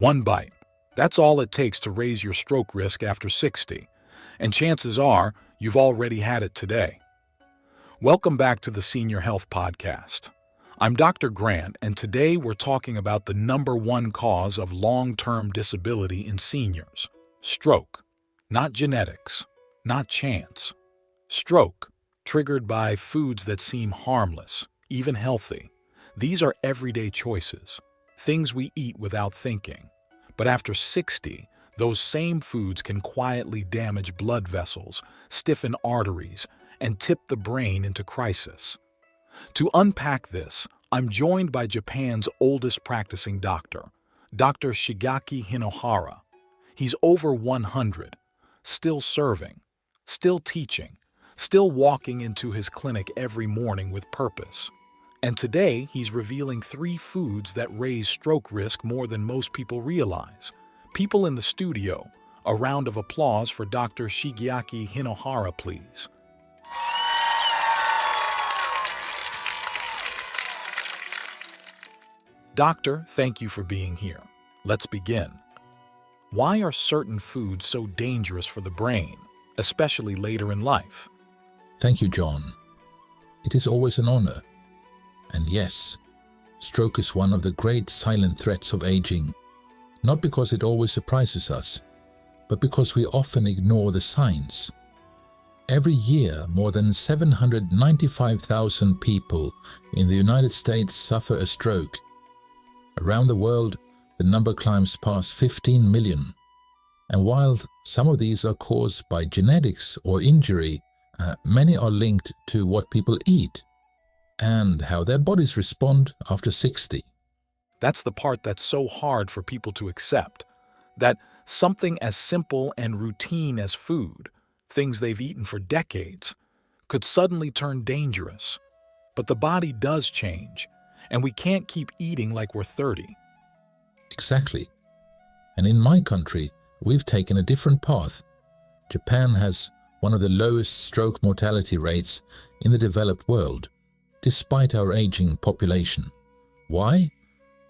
One bite. That's all it takes to raise your stroke risk after 60, and chances are you've already had it today. Welcome back to the Senior Health Podcast. I'm Dr. Grant, and today we're talking about the number one cause of long-term disability in seniors: stroke. Not genetics, not chance. Stroke, triggered by foods that seem harmless, even healthy. These are everyday choices, things we eat without thinking. But after 60, those same foods can quietly damage blood vessels, stiffen arteries, and tip the brain into crisis. To unpack this, I'm joined by Japan's oldest practicing doctor, Dr. Shigeaki Hinohara. He's over 100, still serving, still teaching, still walking into his clinic every morning with purpose. And today, he's revealing 3 foods that raise stroke risk more than most people realize. People in the studio, a round of applause for Dr. Shigeaki Hinohara, please. Doctor, thank you for being here. Let's begin. Why are certain foods so dangerous for the brain, especially later in life? Thank you, John. It is always an honor. And yes, stroke is one of the great silent threats of aging, not because it always surprises us, but because we often ignore the signs. Every year, more than 795,000 people in the United States suffer a stroke. Around the world, the number climbs past 15 million. And while some of these are caused by genetics or injury, many are linked to what people eat and how their bodies respond after 60. That's the part that's so hard for people to accept, that something as simple and routine as food, things they've eaten for decades, could suddenly turn dangerous. But the body does change, and we can't keep eating like we're 30. Exactly. And in my country, we've taken a different path. Japan has one of the lowest stroke mortality rates in the developed world, despite our aging population. Why?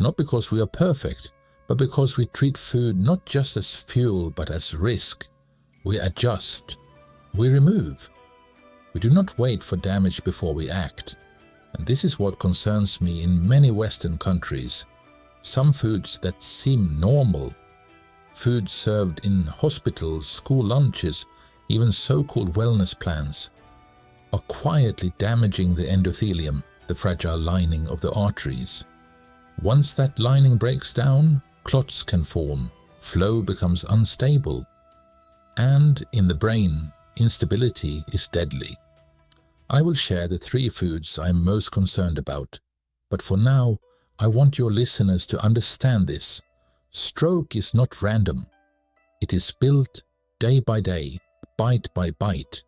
Not because we are perfect, but because we treat food not just as fuel but as risk. We adjust. We remove. We do not wait for damage before we act. And this is what concerns me in many Western countries. Some foods that seem normal, food served in hospitals, school lunches, even so-called wellness plans, are quietly damaging the endothelium, the fragile lining of the arteries. Once that lining breaks down, clots can form, flow becomes unstable, and in the brain, instability is deadly. I will share the 3 foods I'm most concerned about, but for now, I want your listeners to understand this. Stroke is not random. It is built day by day, bite by bite,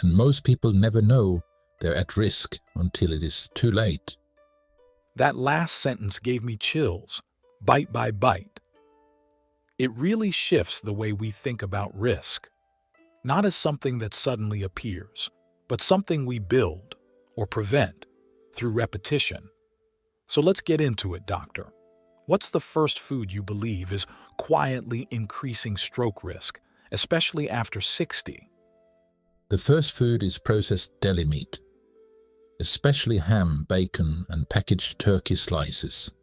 and most people never know they're at risk until it is too late. That last sentence gave me chills, bite by bite. It really shifts the way we think about risk, not as something that suddenly appears, but something we build or prevent through repetition. So let's get into it, doctor. What's the first food you believe is quietly increasing stroke risk, especially after 60? The first food is processed deli meat, especially ham, bacon, and packaged turkey slices.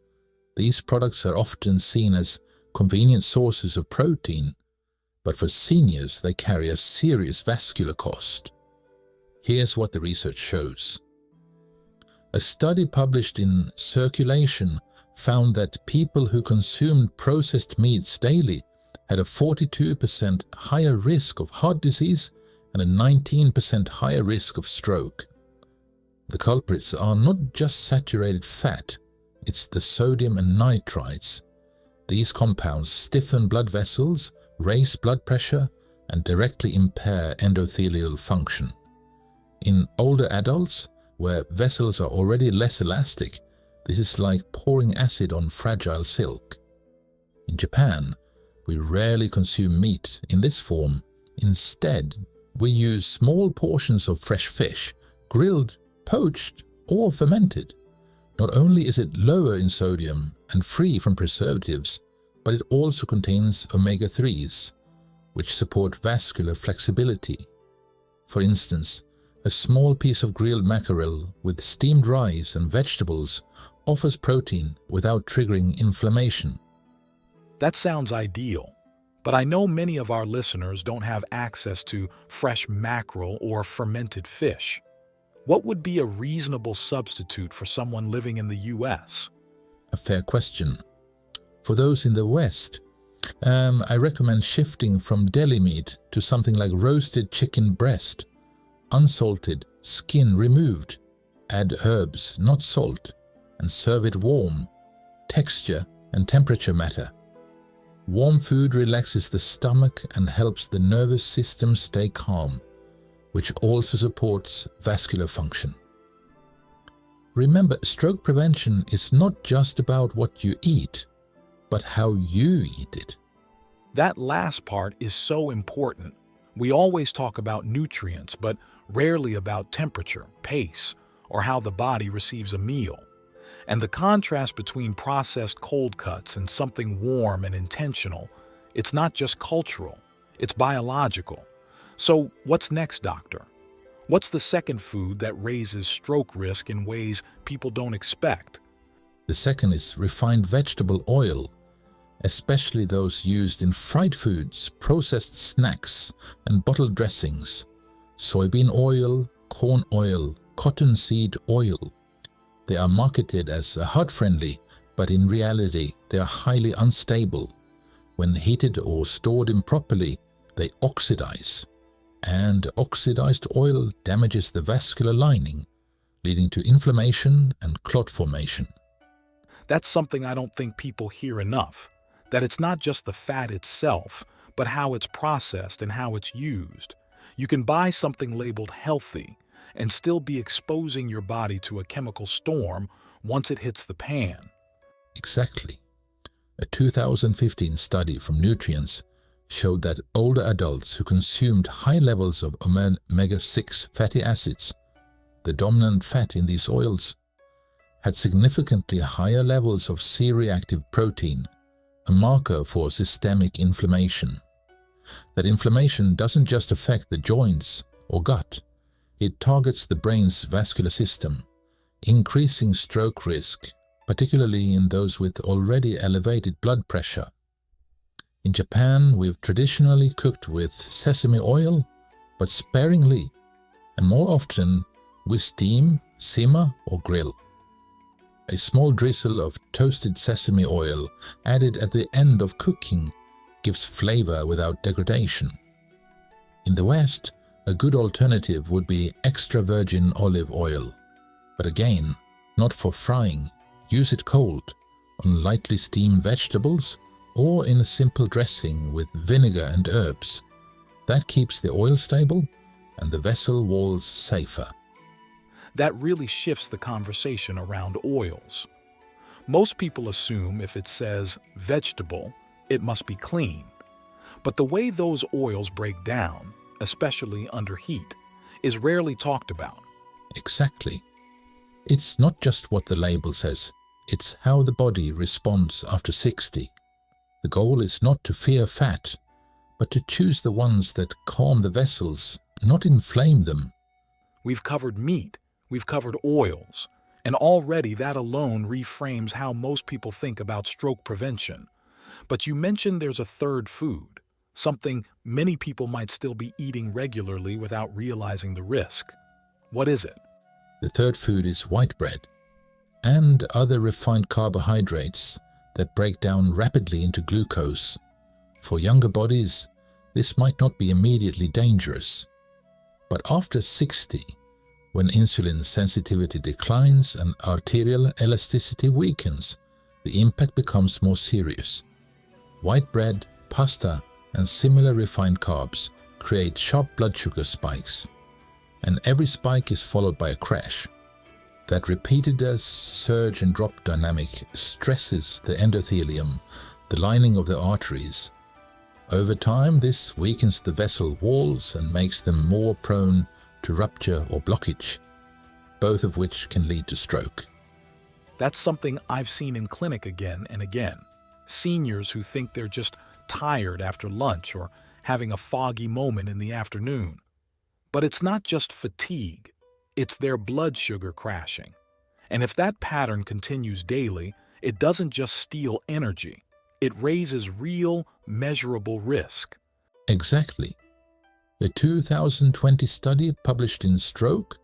These products are often seen as convenient sources of protein, but for seniors they carry a serious vascular cost. Here's what the research shows. A study published in Circulation found that people who consumed processed meats daily had a 42% higher risk of heart disease and a 19% higher risk of stroke. The culprits are not just saturated fat, it's the sodium and nitrites. These compounds stiffen blood vessels, raise blood pressure, and directly impair endothelial function. In older adults, where vessels are already less elastic, this is like pouring acid on fragile silk. In Japan, we rarely consume meat in this form. Instead, we use small portions of fresh fish, grilled, poached, or fermented. Not only is it lower in sodium and free from preservatives, but it also contains omega-3s, which support vascular flexibility. For instance, a small piece of grilled mackerel with steamed rice and vegetables offers protein without triggering inflammation. That sounds ideal, but I know many of our listeners don't have access to fresh mackerel or fermented fish. What would be a reasonable substitute for someone living in the US? A fair question. For those in the West, I recommend shifting from deli meat to something like roasted chicken breast, unsalted, skin removed. Add herbs, not salt, and serve it warm. Texture and temperature matter. Warm food relaxes the stomach and helps the nervous system stay calm, which also supports vascular function. Remember, stroke prevention is not just about what you eat, but how you eat it. That last part is so important. We always talk about nutrients, but rarely about temperature, pace, or how the body receives a meal. And the contrast between processed cold cuts and something warm and intentional, it's not just cultural, it's biological. So what's next, doctor? What's the second food that raises stroke risk in ways people don't expect? The second is refined vegetable oil, especially those used in fried foods, processed snacks, and bottled dressings. Soybean oil, corn oil, cottonseed oil. They are marketed as heart-friendly, but in reality they are highly unstable. When heated or stored improperly, they oxidize, and oxidized oil damages the vascular lining, leading to inflammation and clot formation. That's something I don't think people hear enough, that it's not just the fat itself, but how it's processed and how it's used. You can buy something labeled healthy and still be exposing your body to a chemical storm once it hits the pan. Exactly. A 2015 study from Nutrients showed that older adults who consumed high levels of omega-6 fatty acids, the dominant fat in these oils, had significantly higher levels of C-reactive protein, a marker for systemic inflammation. That inflammation doesn't just affect the joints or gut, it targets the brain's vascular system, increasing stroke risk, particularly in those with already elevated blood pressure. In Japan, we've traditionally cooked with sesame oil, but sparingly, and more often with steam, simmer, or grill. A small drizzle of toasted sesame oil added at the end of cooking gives flavor without degradation. In the West, a good alternative would be extra virgin olive oil, but again, not for frying. Use it cold, on lightly steamed vegetables, or in a simple dressing with vinegar and herbs. That keeps the oil stable and the vessel walls safer. That really shifts the conversation around oils. Most people assume if it says vegetable, it must be clean. But the way those oils break down, especially under heat, is rarely talked about. Exactly. It's not just what the label says, it's how the body responds after 60. The goal is not to fear fat, but to choose the ones that calm the vessels, not inflame them. We've covered meat, we've covered oils, and already that alone reframes how most people think about stroke prevention. But you mentioned there's a third food, something many people might still be eating regularly without realizing the risk. What is it? The third food is white bread and other refined carbohydrates that break down rapidly into glucose. For younger bodies, this might not be immediately dangerous. But after 60, when insulin sensitivity declines and arterial elasticity weakens, the impact becomes more serious. White bread, pasta, and similar refined carbs create sharp blood sugar spikes, and every spike is followed by a crash. That repeated surge and drop dynamic stresses the endothelium, the lining of the arteries. Over time, this weakens the vessel walls and makes them more prone to rupture or blockage, both of which can lead to stroke. That's something I've seen in clinic again and again. Seniors who think they're just tired after lunch or having a foggy moment in the afternoon. But it's not just fatigue, it's their blood sugar crashing. And if that pattern continues daily, it doesn't just steal energy, it raises real, measurable risk. Exactly. A 2020 study published in Stroke,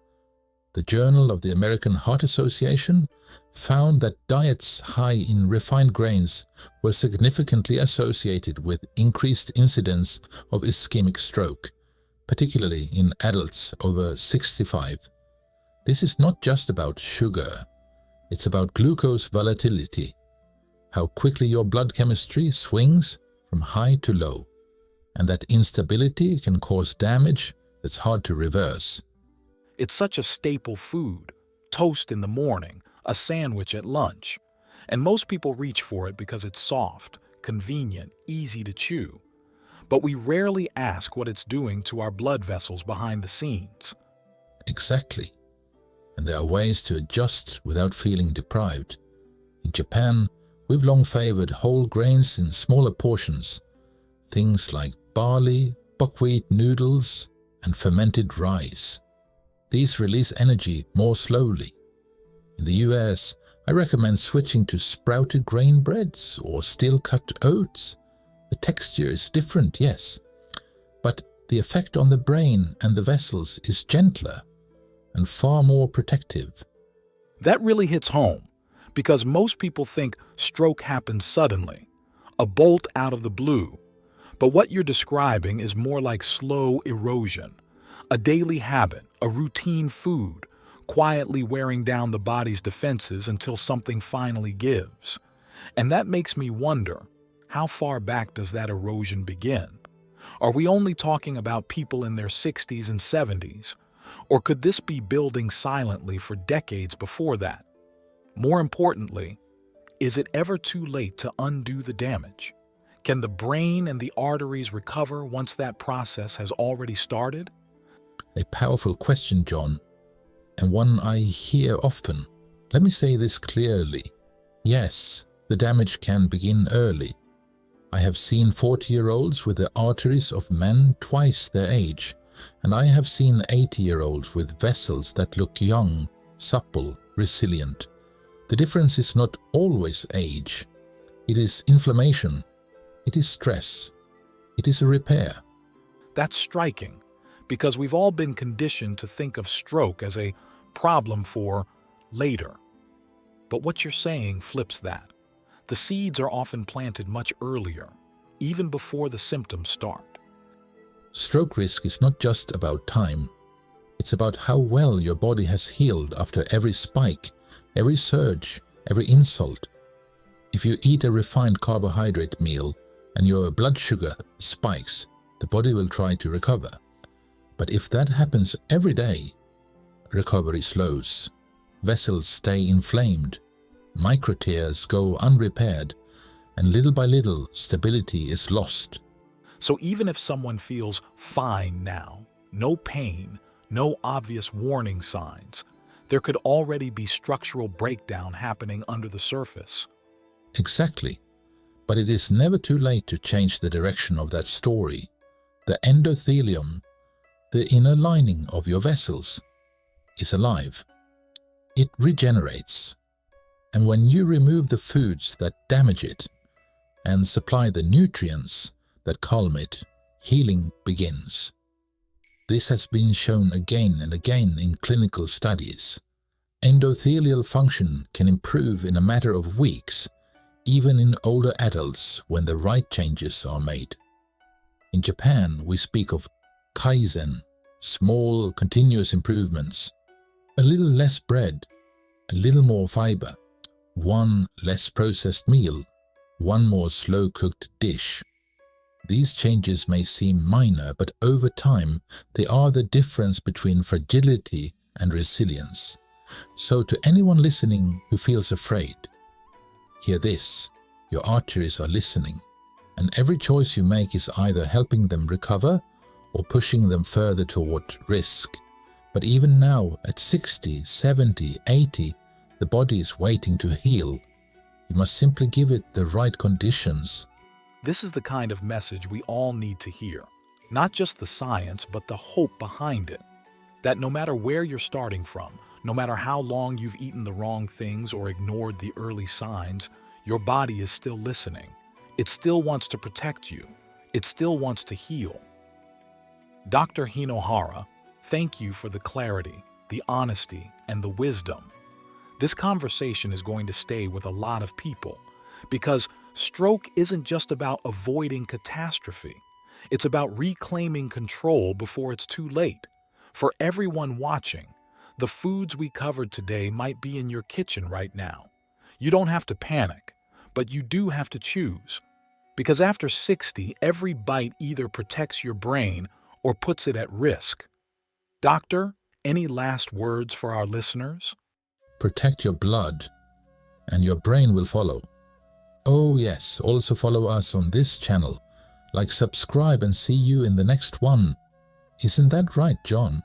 the Journal of the American Heart Association, found that diets high in refined grains were significantly associated with increased incidence of ischemic stroke, particularly in adults over 65. This is not just about sugar, it's about glucose volatility, how quickly your blood chemistry swings from high to low, and that instability can cause damage that's hard to reverse. It's such a staple food, toast in the morning, a sandwich at lunch, and most people reach for it because it's soft, convenient, easy to chew. But we rarely ask what it's doing to our blood vessels behind the scenes. Exactly. And there are ways to adjust without feeling deprived. In Japan, we've long favored whole grains in smaller portions, things like barley, buckwheat noodles, and fermented rice. These release energy more slowly. In the US, I recommend switching to sprouted grain breads or steel-cut oats. The texture is different, yes, but the effect on the brain and the vessels is gentler and far more protective. That really hits home, because most people think stroke happens suddenly, a bolt out of the blue. But what you're describing is more like slow erosion, a daily habit, a routine food, quietly wearing down the body's defenses until something finally gives. And that makes me wonder, how far back does that erosion begin? Are we only talking about people in their 60s and 70s? Or could this be building silently for decades before that? More importantly, is it ever too late to undo the damage? Can the brain and the arteries recover once that process has already started? A powerful question, John, and one I hear often. Let me say this clearly. Yes, the damage can begin early. I have seen 40-year-olds with the arteries of men twice their age, and I have seen 80-year-olds with vessels that look young, supple, resilient. The difference is not always age. It is inflammation. It is stress. It is a repair. That's striking, because we've all been conditioned to think of stroke as a problem for later. But what you're saying flips that. The seeds are often planted much earlier, even before the symptoms start. Stroke risk is not just about time. It's about how well your body has healed after every spike, every surge, every insult. If you eat a refined carbohydrate meal and your blood sugar spikes, the body will try to recover. But if that happens every day, recovery slows. Vessels stay inflamed, microtears go unrepaired, and little by little, stability is lost. So even if someone feels fine now, no pain, no obvious warning signs, there could already be structural breakdown happening under the surface. Exactly. But it is never too late to change the direction of that story. The endothelium, the inner lining of your vessels, is alive. It regenerates. And when you remove the foods that damage it and supply the nutrients that calm it, healing begins. This has been shown again and again in clinical studies. Endothelial function can improve in a matter of weeks, even in older adults when the right changes are made. In Japan, we speak of kaizen, small, continuous improvements. A little less bread, a little more fiber, one less processed meal, one more slow-cooked dish. These changes may seem minor, but over time, they are the difference between fragility and resilience. So to anyone listening who feels afraid, hear this: your arteries are listening, and every choice you make is either helping them recover or pushing them further toward risk. But even now, at 60, 70, 80, the body is waiting to heal. You must simply give it the right conditions. This is the kind of message we all need to hear. Not just the science, but the hope behind it. That no matter where you're starting from, no matter how long you've eaten the wrong things or ignored the early signs, your body is still listening. It still wants to protect you. It still wants to heal. Dr. Hinohara, thank you for the clarity, the honesty, and the wisdom. This conversation is going to stay with a lot of people because stroke isn't just about avoiding catastrophe. It's about reclaiming control before it's too late. For everyone watching, the foods we covered today might be in your kitchen right now. You don't have to panic, but you do have to choose. Because after 60, every bite either protects your brain or puts it at risk. Doctor, any last words for our listeners? Protect your blood, and your brain will follow. Oh yes, also follow us on this channel. Like, subscribe, and see you in the next one. Isn't that right, John?